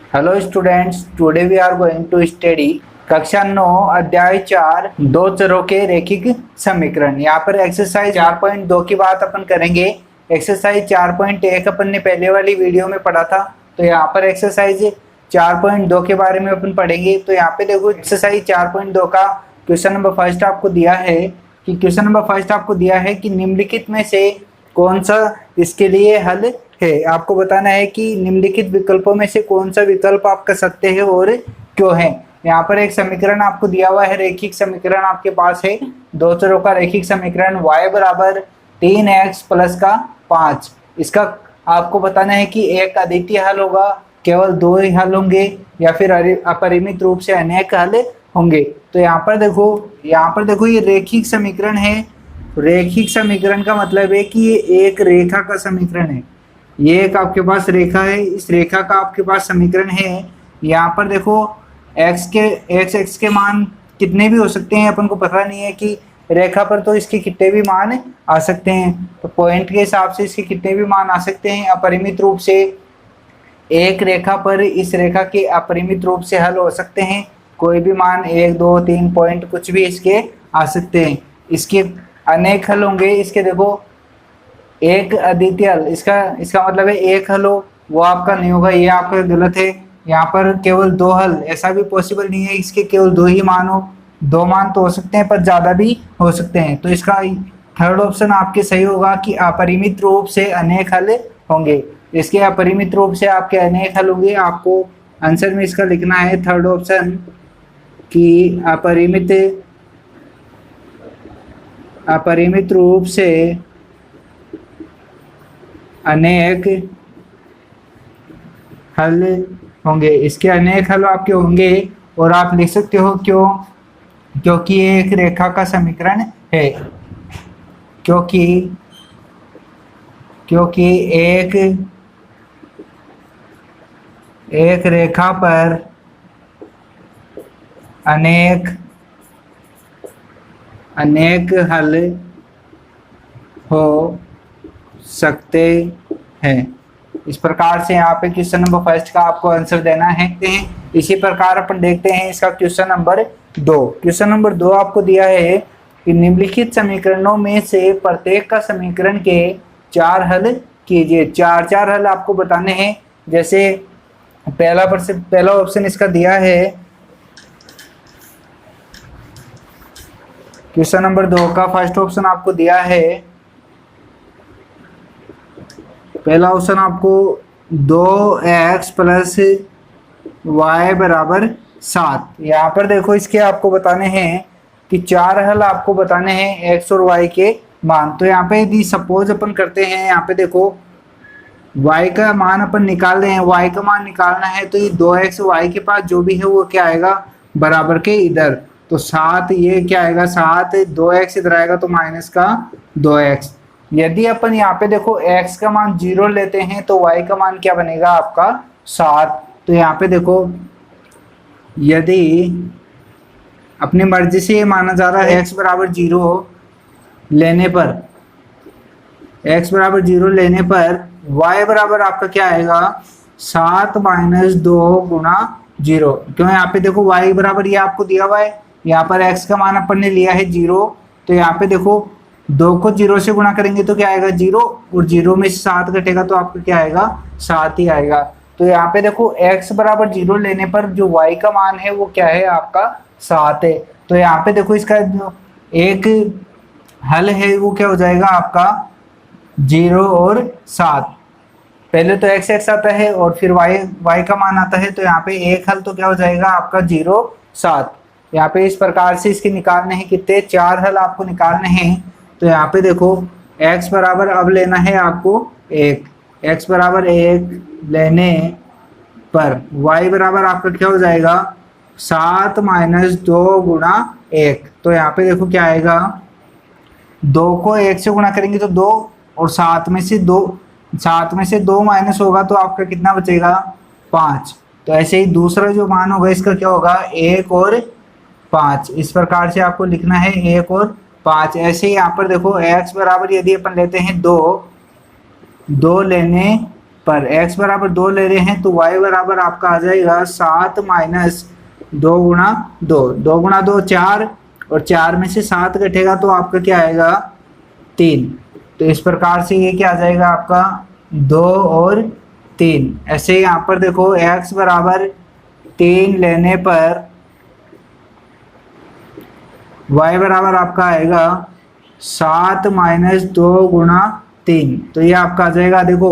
Hello students, today we are going to study कक्षा 9 अध्याय 4 दो चरों के रैखिक समीकरण। यहाँ पर एक्सरसाइज 4.2 की बात अपन करेंगे। एक्सरसाइज 4.1 अपन ने पहले वाली वीडियो में पढ़ा था, तो यहाँ पर एक्सरसाइज 4.2 के बारे में अपन पढ़ेंगे। तो यहाँ पे देखो एक्सरसाइज 4.2 का क्वेश्चन नंबर फर्स्ट आपको दिया है कि निम्नलिखित में से कौन सा इसके लिए हल है। आपको बताना है कि निम्नलिखित विकल्पों में से कौन सा विकल्प आप कर सकते हैं और क्यों है। यहाँ पर एक समीकरण आपको दिया हुआ है, रैखिक समीकरण आपके पास है, दो चरों का रैखिक समीकरण y बराबर 3x प्लस का 5। इसका आपको बताना है कि एक अद्वितीय हल होगा, केवल दो ही हल होंगे, या फिर अपरिमित रूप से अनेक हल होंगे। तो यहाँ पर देखो ये रैखिक समीकरण है। रैखिक समीकरण का मतलब है कि ये एक रेखा का समीकरण है। ये एक आपके पास रेखा है, इस रेखा का आपके पास समीकरण है। यहाँ पर देखो एक्स के मान कितने भी हो सकते हैं, अपन को पता नहीं है कि रेखा पर तो इसके कितने भी मान आ सकते हैं। तो पॉइंट के हिसाब से इसके कितने भी मान आ सकते हैं। अपरिमित रूप से एक रेखा पर इस रेखा के अपरिमित रूप से हल हो सकते हैं। कोई भी मान 1 2 3 पॉइंट कुछ भी इसके आ सकते हैं। इसके अनेक हल होंगे। इसके देखो एक अद्वितीय हल, इसका मतलब है एक हल हो, वो आपका नहीं होगा, ये आपका गलत है। यहाँ पर केवल दो हल, ऐसा भी पॉसिबल नहीं है इसके केवल दो ही मान हो। दो मान तो हो सकते हैं पर ज़्यादा भी हो सकते हैं। तो इसका थर्ड ऑप्शन आपके सही होगा कि अपरिमित रूप से अनेक हल होंगे। इसके अपरिमित रूप से आपके अनेक हल होंगे। आपको आंसर में इसका लिखना है थर्ड ऑप्शन कि अपरिमित रूप से अनेक हल होंगे। इसके अनेक हल आपके होंगे और आप लिख सकते हो क्योंकि ये एक रेखा का समीकरण है। क्योंकि एक रेखा पर अनेक हल हो सकते हैं। इस प्रकार से यहाँ पे क्वेश्चन नंबर फर्स्ट का आपको आंसर देना है। इसी प्रकार अपन देखते हैं इसका क्वेश्चन नंबर 2। क्वेश्चन नंबर 2 आपको दिया है कि निम्नलिखित समीकरणों में से प्रत्येक का समीकरण के 4 हल कीजिए। 4 हल आपको बताने हैं। जैसे पहला ऑप्शन इसका दिया है, क्वेश्चन नंबर 2 का फर्स्ट ऑप्शन आपको दिया है। पहला ऑप्शन आपको 2x प्लस y बराबर 7। यहाँ पर देखो इसके आपको बताने हैं कि 4 हल आपको बताने हैं x और y के मान। तो यहाँ पे यदि सपोज अपन करते हैं, यहाँ पे देखो y का मान अपन निकाल रहे हैं, y का मान निकालना है तो ये 2x y के पास जो भी है वो क्या आएगा बराबर के इधर। तो 7 ये क्या आएगा 7, 2x इधर आएगा तो माइनस का 2x। यदि अपन यहाँ पे देखो x का मान 0 लेते हैं तो y का मान क्या बनेगा आपका 7। तो यहाँ पे देखो यदि अपनी मर्जी से ये माना जा रहा है x बराबर 0 लेने पर y बराबर आपका क्या आएगा 7 माइनस 2 गुणा 0। क्यों यहाँ पे देखो y बराबर ये आपको दिया हुआ है, यहाँ पर x का मान अपन ने लिया है 0। तो यहाँ पे देखो 2 को 0 से गुणा करेंगे तो क्या आएगा 0, और 0 में से 7 घटेगा तो आपका क्या आएगा 7 ही आएगा। तो यहाँ पे देखो x बराबर 0 लेने पर जो y का मान है वो क्या है आपका 7 है। तो यहाँ पे देखो इसका जो एक हल है वो क्या हो जाएगा आपका 0 और 7। पहले तो x आता है और फिर y का मान आता है। तो यहाँ पे एक हल तो क्या हो जाएगा आपका 0 7। यहाँ पे इस प्रकार से इसके निकालने हैं कितने 4 हल आपको निकालने हैं। तो यहाँ पे देखो x बराबर अब लेना है आपको 1, x बराबर 1 लेने पर y बराबर आपका क्या हो जाएगा 7 माइनस 2 गुणा 1। तो यहाँ पे देखो क्या आएगा 2 को 1 से गुणा करेंगे तो 2, और 7 में से 2 माइनस होगा तो आपका कितना बचेगा 5। तो ऐसे ही दूसरा जो मान होगा इसका क्या होगा 1 और 5। इस प्रकार से आपको लिखना है 1 और 5। ऐसे ही यहाँ पर देखो x बराबर यदि अपन लेते हैं 2 लेने पर x बराबर 2 ले रहे हैं तो y बराबर आपका आ जाएगा 7 माइनस 2 गुणा 2, 2 गुणा 2 4, और 4 में से 7 घटेगा तो आपका क्या आएगा 3। तो इस प्रकार से ये क्या आ जाएगा आपका 2 और 3। ऐसे यहाँ पर देखो x बराबर 3 लेने पर y बराबर आपका आएगा 7 माइनस 2 गुणा 3। तो ये आपका आ जाएगा, देखो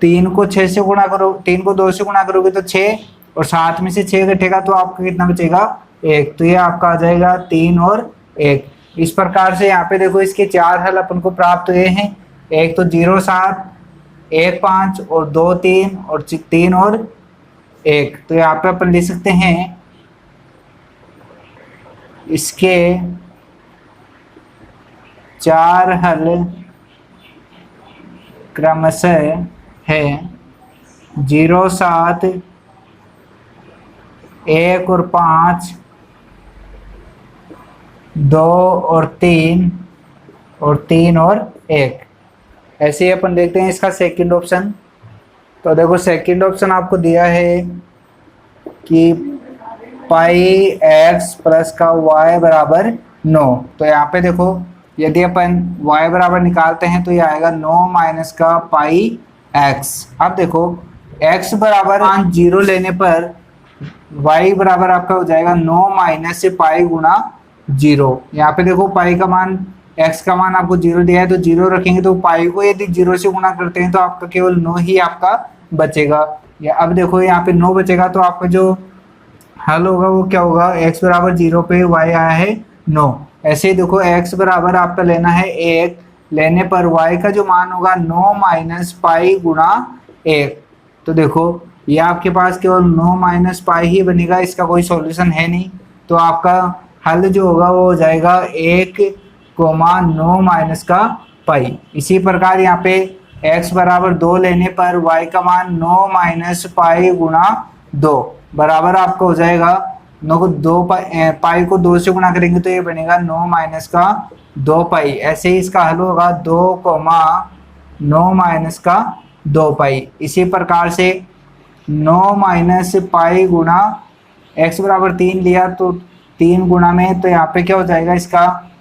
3 को 6 से गुणा करो, 3 को 2 से गुणा करोगे तो 6, और 7 में से 6 घटेगा तो आपका कितना बचेगा 1। तो ये आपका आ जाएगा 3 और 1। इस प्रकार से यहाँ पे देखो इसके 4 हल अपन को प्राप्त हुए हैं। एक तो 0 7, 1 5 और 2 3 और 3 और 1। तो यहाँ पे अपन लिख सकते हैं इसके 4 हल क्रमशः है 0 7, 1 और 5, 2 और 3 और 3 और 1। ऐसे ही अपन देखते हैं इसका सेकंड ऑप्शन। तो देखो सेकंड ऑप्शन आपको दिया है कि पाई एक्स प्लस का y बराबर 9। तो यहाँ पे देखो यदि अपन y बराबर निकालते हैं तो ये आएगा 9 माइनस का पाई x। अब देखो x बराबर 0 लेने पर y बराबर आपका हो जाएगा 9 माइनस से पाई गुणा 0। यहाँ पे देखो पाई का मान, x का मान आपको 0 दिया है तो 0 रखेंगे, तो पाई को यदि 0 से गुणा करते हैं तो आपका केवल 9 ही आपका बचेगा। या अब देखो यहाँ पे 9 बचेगा तो आपका जो हल होगा वो क्या होगा, x बराबर 0 पे y आया है 9। ऐसे ही देखो x बराबर आपका लेना है 1 लेने पर y का जो मान होगा 9 माइनस पाई गुणा 1। तो देखो ये आपके पास केवल 9 माइनस पाई ही बनेगा, इसका कोई सॉल्यूशन है नहीं। तो आपका हल जो होगा वो हो जाएगा 1 9 माइनस का पाई। इसी प्रकार यहाँ पे x बराबर 2 लेने पर y का मान 9 माइनस पाई गुणा 2 बराबर आपका हो जाएगा 9 को 2 पाई को 2 से गुणा करेंगे तो ये बनेगा 9 माइनस का 2 पाई। ऐसे ही इसका हल होगा 2 9 माइनस का 2 पाई। इसी प्रकार से 9 माइनस पाई गुणा x बराबर 3 लिया तो 3 गुणा में, तो यहाँ पे क्या हो जाएगा इसका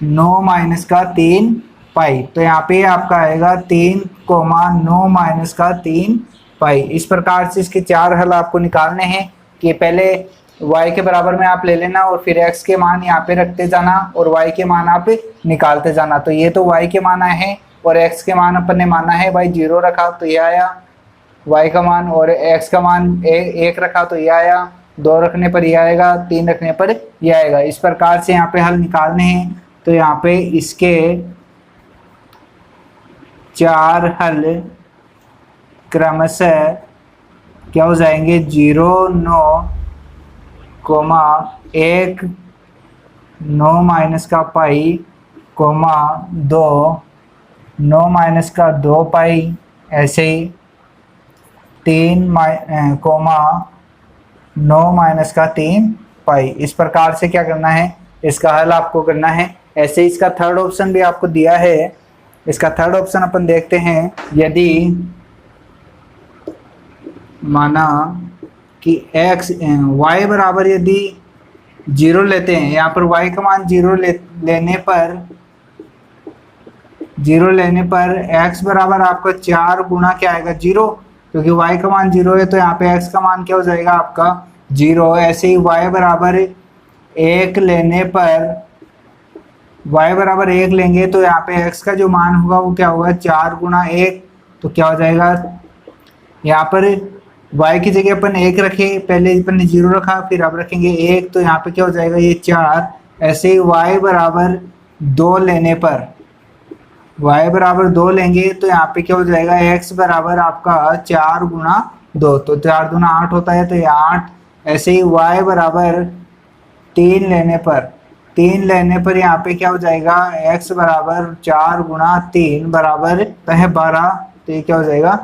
9 माइनस का 3 पाई। तो यहाँ पे आपका आएगा 3 9 माइनस का 3 पाई। इस प्रकार से इसके 4 हल आपको निकालने हैं कि पहले y के बराबर में आप ले लेना और फिर x के मान यहाँ पे रखते जाना और y के मान आप निकालते जाना। तो ये तो y के मान आए हैं और x के मान अपन ने माना है भाई 0 रखा तो ये आया y का मान, और x का मान 1 रखा तो ये आया, 2 रखने पर ये आएगा, 3 रखने पर ये आएगा। इस प्रकार से यहाँ पे हल निकालने हैं। तो यहाँ पे इसके 4 हल क्रमशः क्या हो जाएंगे 0 9 1 9 माइनस का पाई 2 9 माइनस का 2 पाई। ऐसे ही 3 9 माइनस का 3 पाई। इस प्रकार से क्या करना है, इसका हल आपको करना है। ऐसे इसका थर्ड ऑप्शन भी आपको दिया है। इसका थर्ड ऑप्शन अपन देखते हैं। यदि माना कि y बराबर यदि 0 लेते हैं, यहाँ पर y का मान 0 लेने पर x बराबर आपका 4 गुना क्या आएगा 0, क्योंकि y का मान 0 है तो यहाँ पे x का मान क्या हो जाएगा आपका 0। ऐसे ही y बराबर 1 लेने पर y बराबर 1 लेंगे तो यहाँ पे x का जो मान होगा वो क्या होगा 4 गुना 1। तो क्या हो जाएगा, यहाँ पर y की जगह अपन 1 रखे, पहले अपन ने 0 रखा फिर अब रखेंगे 1, तो यहाँ पे क्या हो जाएगा ये 4। ऐसे ही y बराबर 2 लेने पर y बराबर 2 लेंगे तो यहाँ पे क्या हो जाएगा x बराबर आपका 4 गुना 2, तो 4 दूना 8 होता है तो ये 8। ऐसे ही y बराबर 3 लेने पर यहाँ पे क्या हो जाएगा x बराबर 4 गुना 3 बराबर है 12, तो ये क्या हो जाएगा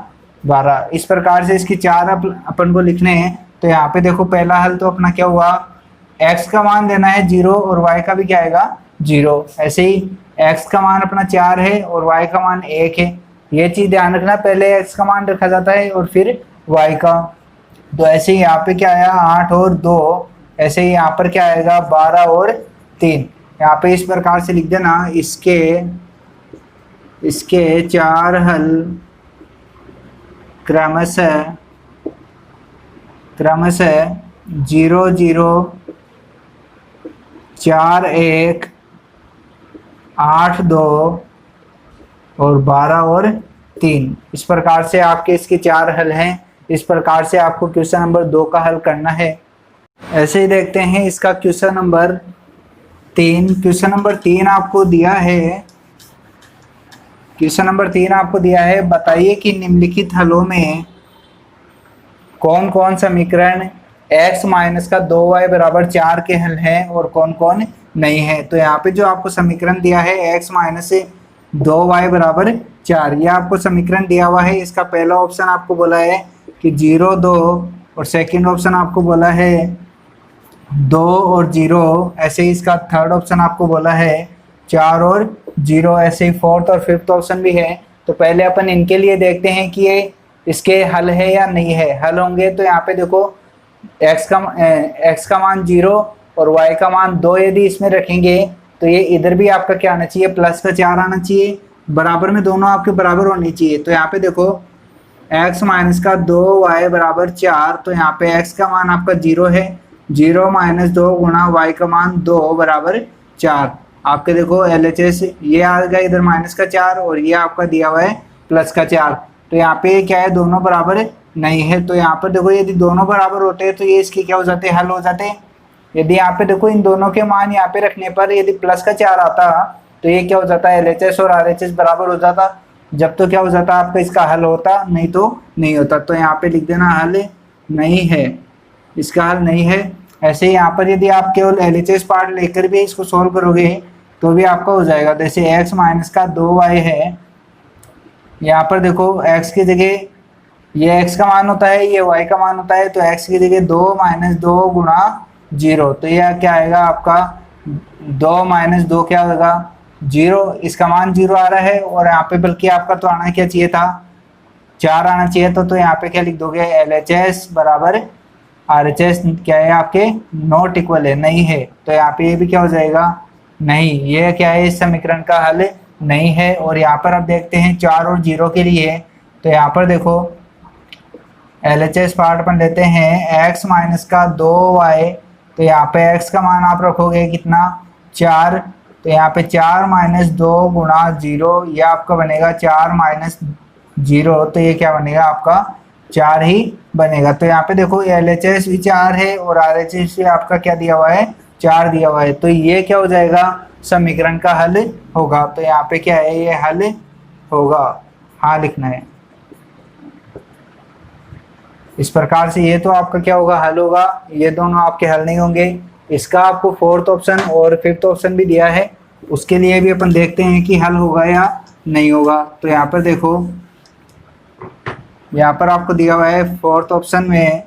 12। इस प्रकार से इसकी 4 अपन को लिखने हैं। तो यहाँ पे देखो पहला हल तो अपना क्या हुआ, x का मान देना है 0 और y का भी क्या आएगा 0। ऐसे ही x का मान अपना 4 है और y का मान 1 है, ये चीज ध्यान रखना, पहले x का मान रखा जाता है और फिर y का। तो ऐसे ही यहाँ पे क्या आया 8 और 2, ऐसे ही यहाँ पर क्या आएगा 12 और 3। यहाँ पे इस प्रकार से लिख देना, इसके 4 हल क्रमशः 0 0 4 1 8 2 और 12 और 3। इस प्रकार से आपके इसके 4 हल हैं। इस प्रकार से आपको क्वेश्चन नंबर 2 का हल करना है। ऐसे ही देखते हैं इसका क्वेश्चन नंबर 3। क्वेश्चन नंबर 3 आपको दिया है, बताइए कि निम्नलिखित हलों में कौन कौन समीकरण x माइनस का 2y बराबर 4 के हल हैं और कौन कौन नहीं है। तो यहाँ पे जो आपको समीकरण दिया है x माइनस 2y बराबर 4, ये आपको समीकरण दिया हुआ है। इसका पहला ऑप्शन आपको बोला है कि 0 2 और सेकंड ऑप्शन आपको बोला है 2 और 0। ऐसे ही इसका थर्ड ऑप्शन आपको बोला है 4 और 0। ऐसे ही फोर्थ और फिफ्थ ऑप्शन भी है। तो पहले अपन इनके लिए देखते हैं कि ये इसके हल है या नहीं है। हल होंगे तो यहाँ पे देखो x का मान 0 और y का मान 2 यदि इसमें रखेंगे तो ये इधर भी आपका क्या आना चाहिए, प्लस का 4 आना चाहिए, बराबर में दोनों आपके बराबर होनी चाहिए। तो यहाँ पे देखो x माइनस का 2y बराबर 4, तो यहाँ पे x का मान आपका 0 है, 0 माइनस 2 गुणा y का मान 2 बराबर 4। आपके देखो LHS ये आ गया इधर माइनस का 4 और ये आपका दिया हुआ है प्लस का 4। तो यहाँ पे क्या है, दोनों बराबर नहीं है। तो यहाँ पर देखो यदि दोनों बराबर होते हैं तो ये इसके क्या हो जाते हैं, हल हो जाते हैं। यदि यहाँ पे देखो इन दोनों के मान यहाँ पे रखने पर यदि प्लस का 4 आता तो ये क्या हो जाता है, LHS और RHS बराबर हो जाता, जब तो क्या हो जाता आपका इसका हल होता, नहीं तो नहीं होता। तो यहाँ पे लिख देना हल नहीं है, इसका हल नहीं है। ऐसे ही यहाँ पर यदि आप केवल LHS पार्ट लेकर भी इसको सोल्व करोगे तो भी आपका हो जाएगा। जैसे x माइनस का 2y है, यहाँ पर देखो x की जगह ये x का मान होता है, ये y का मान होता है, तो x की जगह 2 माइनस 2 गुणा 0। तो यह क्या आएगा आपका 2 माइनस 2 क्या होगा 0। इसका मान 0 आ रहा है और यहाँ पे बल्कि आपका तो आना क्या चाहिए था, 4 आना चाहिए। तो यहाँ पे क्या लिख दोगे, LHS बराबर RHS क्या है आपके नॉट इक्वल है, नहीं है। तो यहाँ पे ये भी क्या हो जाएगा, नहीं। ये क्या है, इस समीकरण का हल नहीं है। और यहाँ पर आप देखते हैं 4 और 0 के लिए, तो यहाँ पर देखो LHS पार्ट अपन लेते हैं x माइनस का 2y, तो यहाँ पे x का मान आप रखोगे कितना 4, तो यहाँ पे 4 माइनस 2 गुणा 0, ये आपका बनेगा 4 माइनस 0, तो ये क्या बनेगा आपका 4 ही बनेगा। तो यहाँ पे देखो LHS भी 4 है और RHS भी आपका क्या दिया हुआ है, 4 दिया हुआ है। तो ये क्या हो जाएगा, समीकरण का हल होगा। तो यहाँ पे क्या है, ये हल होगा, हाँ लिखना है। इस प्रकार से ये तो आपका क्या होगा, हल होगा। ये दोनों आपके हल नहीं होंगे। इसका आपको फोर्थ ऑप्शन और फिफ्थ ऑप्शन भी दिया है, उसके लिए भी अपन देखते हैं कि हल होगा या नहीं होगा। तो यहाँ पर देखो, यहाँ पर आपको दिया हुआ है फोर्थ ऑप्शन में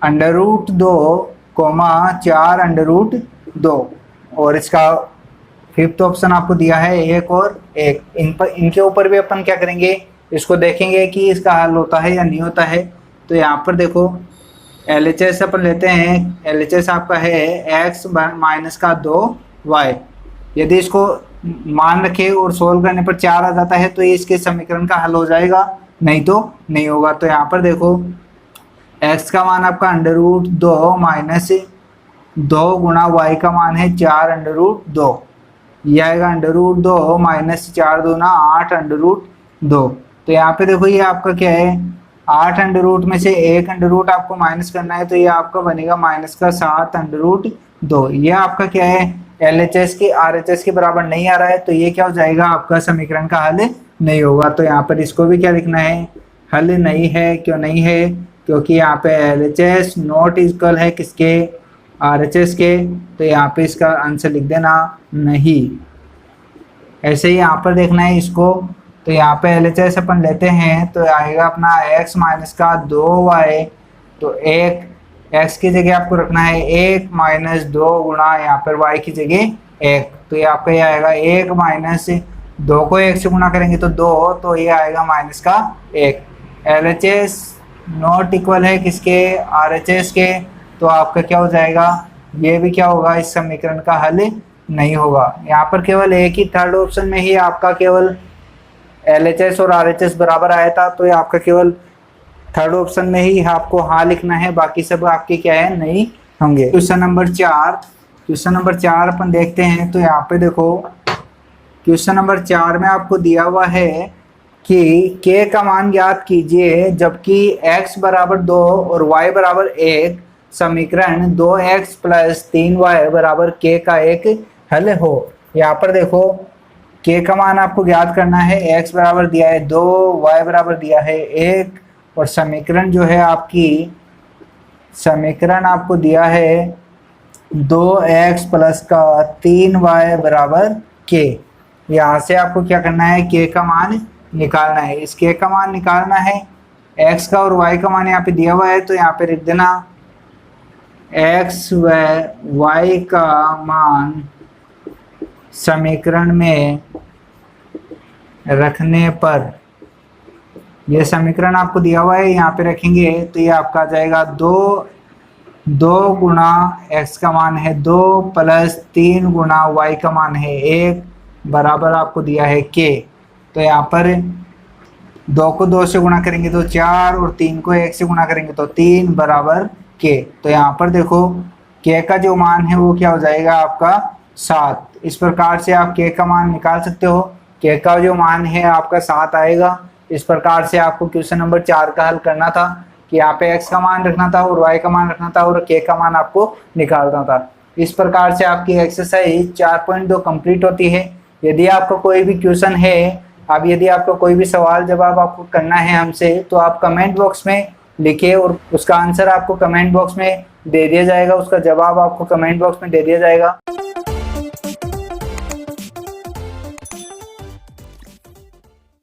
√2, 4 √2, और इसका फिफ्थ ऑप्शन आपको दिया है 1 और 1। इनके ऊपर भी अपन क्या करेंगे, इसको देखेंगे कि इसका हल होता है या नहीं होता है। तो यहाँ पर देखो LHS अपन लेते हैं, LHS आपका है x माइनस का 2y। यदि इसको मान रखे और सोल्व करने पर 4 आ जाता है तो ये इसके समीकरण का हल हो जाएगा, नहीं तो नहीं होगा। तो यहाँ पर देखो x का मान आपका √2 माइनस 2 गुणा y का मान है 4 √2, ये आएगा √2 माइनस 4 दूना 8 √2। तो यहाँ पे देखो ये आपका क्या है, 8 अंडर रूट में से 1 अंडर रूट आपको माइनस करना है, तो ये आपका बनेगा माइनस का 7 √2। ये आपका क्या है, LHS के RHS के बराबर नहीं आ रहा है, तो ये क्या हो जाएगा आपका समीकरण का हल नहीं होगा। तो यहाँ पर इसको भी क्या लिखना है, हल नहीं है। क्यों नहीं है, क्योंकि यहाँ पे LHS नॉट इक्वल है किसके, RHS के। तो यहाँ पे इसका आंसर लिख देना नहीं। ऐसे ही यहाँ पर देखना है इसको, तो यहाँ पे LHS अपन लेते हैं तो आएगा अपना x माइनस का 2y, तो 1 x की जगह आपको रखना है 1 माइनस 2 गुणा यहाँ पर y की जगह 1, तो ये आपका ये आएगा 1 माइनस 2 को 1 से गुणा करेंगे तो 2, तो ये आएगा माइनस का 1। LHS नॉट इक्वल है किसके, RHS के, तो आपका क्या हो जाएगा, ये भी क्या होगा, इस समीकरण का हल नहीं होगा। यहाँ पर केवल एक ही थर्ड ऑप्शन में ही आपका केवल LHS और RHS बराबर आया था, तो ये आपका केवल थर्ड ऑप्शन में ही आपको हाँ लिखना है, बाकी सब आपके क्या है, नहीं होंगे। क्वेश्चन नंबर 4 अपन देखते हैं। तो यहाँ पे देखो क्वेश्चन नंबर 4 में आपको दिया हुआ है कि k का मान ज्ञात कीजिए जबकि x बराबर 2 और y बराबर 1 समीकरण 2x प्लस 3y बराबर k का एक हल हो। यहाँ पर देखो k का मान आपको ज्ञात करना है, x बराबर दिया है 2, y बराबर दिया है 1, और समीकरण जो है आपकी, समीकरण आपको दिया है 2x प्लस का 3y बराबर k। यहाँ से आपको क्या करना है, k का मान निकालना है। इस k का मान निकालना है, x का और y का मान यहाँ पे दिया हुआ है, तो यहाँ पे लिख देना x व y का मान समीकरण में रखने पर, ये समीकरण आपको दिया हुआ है, यहाँ पे रखेंगे तो ये आपका आ जाएगा 2 गुणा x का मान है 2 प्लस 3 गुणा y का मान है 1 बराबर आपको दिया है k। तो यहाँ पर 2 को 2 से गुणा करेंगे तो 4 और 3 को 1 से गुणा करेंगे तो 3 बराबर k। तो यहाँ पर देखो k का जो मान है वो क्या हो जाएगा आपका 7। इस प्रकार से आप k का मान निकाल सकते हो, k का जो मान है आपका 7 आएगा। इस प्रकार से आपको क्वेश्चन नंबर 4 का हल करना था कि यहाँ पे x का मान रखना था और y का मान रखना था और k का मान आपको निकालना था। इस प्रकार से आपकी एक्सरसाइज 4.2 कंप्लीट होती है। यदि आपका कोई भी क्वेश्चन है, अब यदि आपका कोई भी सवाल जवाब आपको करना है हमसे, तो आप कमेंट बॉक्स में लिखिए और उसका आंसर आपको कमेंट बॉक्स में दे दिया जाएगा, उसका जवाब आपको कमेंट बॉक्स में दे दिया जाएगा।